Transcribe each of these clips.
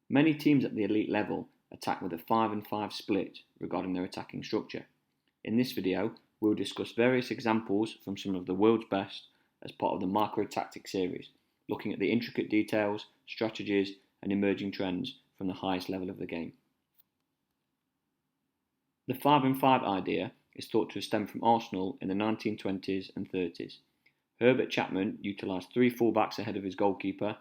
Many teams at the elite level attack with a 5-5 split regarding their attacking structure. In this video, we'll discuss various examples from some of the world's best as part of the Micro Tactics series, looking at the intricate details, strategies and emerging trends from the highest level of the game. The 5-5 idea is thought to have stemmed from Arsenal in the 1920s and 30s. Herbert Chapman utilised 3 full-backs ahead of his goalkeeper,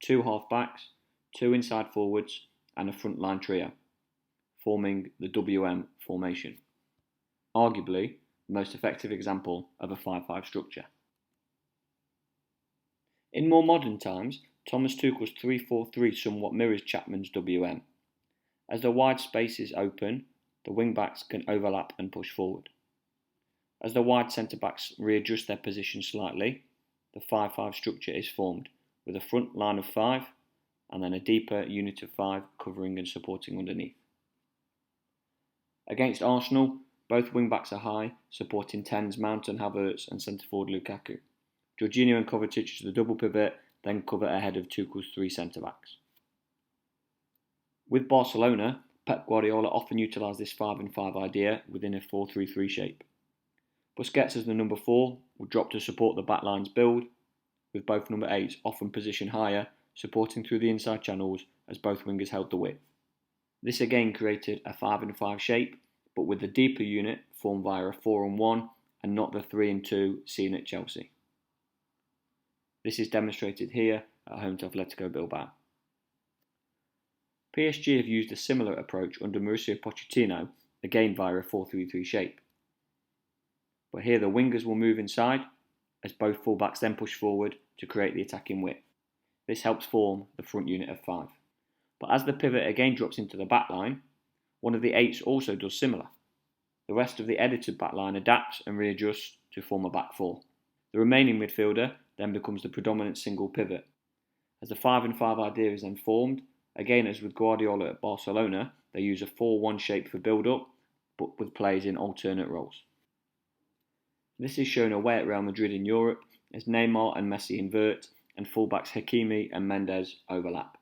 2 half-backs, 2 inside forwards and a front-line trio, forming the WM formation. Arguably, the most effective example of a 5-5 structure. In more modern times, Thomas Tuchel's 3-4-3 somewhat mirrors Chapman's WM. As the wide spaces open, the wing-backs can overlap and push forward. As the wide centre-backs readjust their position slightly, the 5-5 structure is formed, with a front line of 5 and then a deeper unit of 5 covering and supporting underneath. Against Arsenal, both wing-backs are high, supporting 10s Mount and Havertz and centre-forward Lukaku. Jorginho and Kovacic as the double pivot, then cover ahead of Tuchel's 3 centre-backs. With Barcelona, Pep Guardiola often utilised this 5-5 idea within a 4-3-3 shape. Busquets as the number 4 would drop to support the backline's build, with both number 8s often positioned higher, supporting through the inside channels as both wingers held the width. This again created a 5-5 shape, but with the deeper unit formed via a 4-1 and not the 3-2 seen at Chelsea. This is demonstrated here at home to Atletico Bilbao. PSG have used a similar approach under Mauricio Pochettino, again via a 4-3-3 shape. But here the wingers will move inside, as both fullbacks then push forward to create the attacking width. This helps form the front unit of 5. But as the pivot again drops into the back line, one of the 8s also does similar. The rest of the edited back line adapts and readjusts to form a back 4. The remaining midfielder then becomes the predominant single pivot. As the 5-5 idea is then formed, again as with Guardiola at Barcelona, they use a 4-1 shape for build-up, but with players in alternate roles. This is shown away at Real Madrid in Europe, as Neymar and Messi invert, and fullbacks Hakimi and Mendes overlap.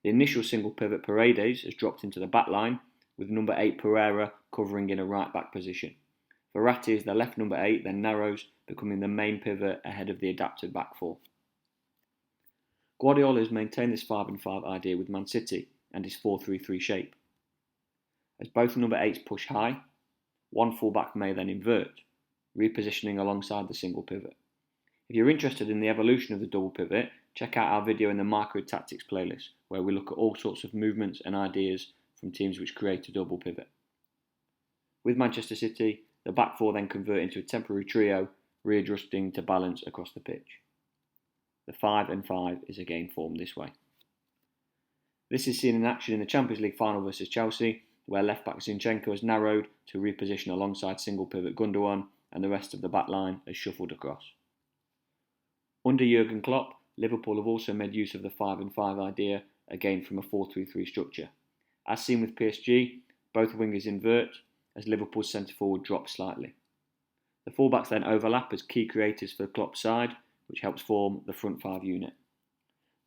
The initial single pivot Paredes has dropped into the back line, with number 8 Pereira covering in a right-back position. Verratti is the left number 8, then narrows, becoming the main pivot ahead of the adapted back 4. Guardiola has maintained this 5-5 idea with Man City and his 4-3-3 shape. As both number 8s push high, one fullback may then invert, repositioning alongside the single pivot. If you're interested in the evolution of the double pivot, check out our video in the Micro Tactics playlist, where we look at all sorts of movements and ideas from teams which create a double pivot. With Manchester City, the back 4 then convert into a temporary trio, readjusting to balance across the pitch. The 5-5 is again formed this way. This is seen in action in the Champions League final versus Chelsea, where left-back Zinchenko has narrowed to reposition alongside single pivot Gundogan, and the rest of the back line has shuffled across. Under Jürgen Klopp, Liverpool have also made use of the 5-5 idea, again from a 4-3-3 structure. As seen with PSG, both wingers invert, as Liverpool's centre-forward drops slightly. The fullbacks then overlap as key creators for Klopp's side, which helps form the front 5 unit.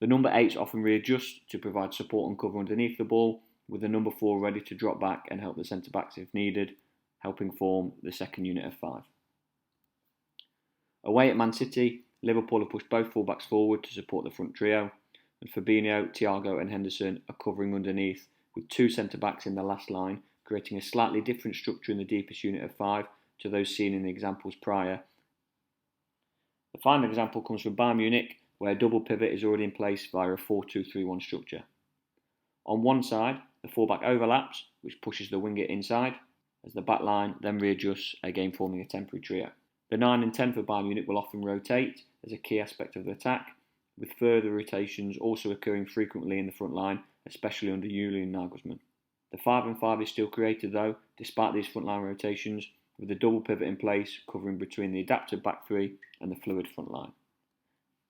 The number 8s often readjust to provide support and cover underneath the ball, with the number 4 ready to drop back and help the centre-backs if needed, helping form the second unit of 5. Away at Man City, Liverpool have pushed both fullbacks forward to support the front trio, and Fabinho, Thiago and Henderson are covering underneath, with 2 centre-backs in the last line, creating a slightly different structure in the deepest unit of 5 to those seen in the examples prior. The final example comes from Bayern Munich, where a double pivot is already in place via a 4-2-3-1 structure. On one side, the fullback overlaps, which pushes the winger inside, as the back line then readjusts, again forming a temporary trio. The 9 and 10 for Bayern Munich will often rotate as a key aspect of the attack, with further rotations also occurring frequently in the front line, especially under Julian Nagelsmann. The 5-5 is still created though, despite these frontline rotations, with a double pivot in place covering between the adapted back 3 and the fluid front line,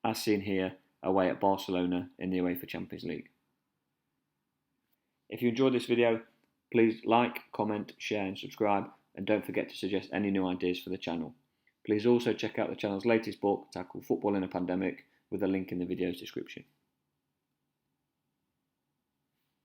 as seen here away at Barcelona in the UEFA Champions League. If you enjoyed this video, please like, comment, share and subscribe, and don't forget to suggest any new ideas for the channel. Please also check out the channel's latest book, titled Football in a Pandemic, with a link in the video's description.